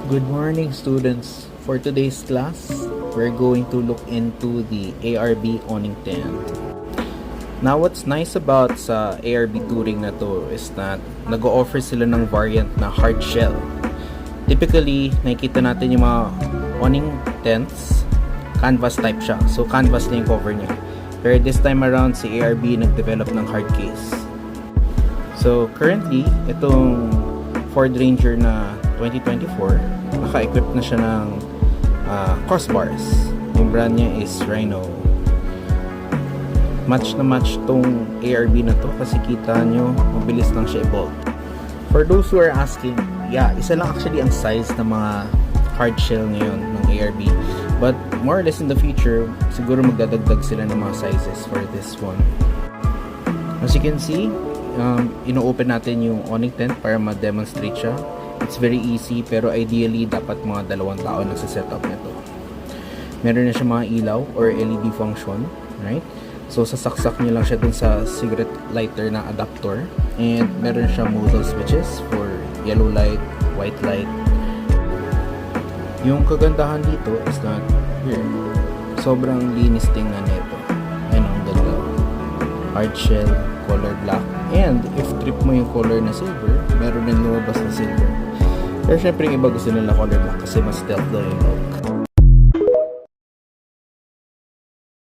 Good morning, students. For today's class, we're going to look into the ARB Awning 10. Now, what's nice about sa ARB Touring na to is that nag-o-offer sila ng variant na hard shell. Typically, nakikita natin yung mga awning tents, canvas type siya. So, canvas na yung cover niya. Pero this time around, si ARB nag-develop ng hard case. So, currently, itong Ford Ranger na 2024, naka-equip na siya ng crossbars. Yung brand niya is Rhino. Match na match tong ARB na to kasi kita nyo, mabilis lang siya i-bolt. For those who are asking, isa lang actually ang size ng mga hard shell ngayon ng ARB. But more or less in the future, siguro magdadagdag sila ng mga sizes for this one. As you can see, ino-open natin yung awning tent para ma-demonstrate siya. It's very easy, pero ideally dapat mga 2 tao nagsisetup nito. Meron na siya mga ilaw or LED function, right? So sasaksak niyo lang siya dun sa cigarette lighter na adapter, and meron siya modal switches for yellow light, white light. Yung kagandahan dito is that here, sobrang linis tingnan nito. Ayun, ang ganda. Hard shell, color black, and if trip mo yung color na silver, meron din lumabas na silver. Pero syempre yung iba gusto nila color black kasi mas stealth daw yung look.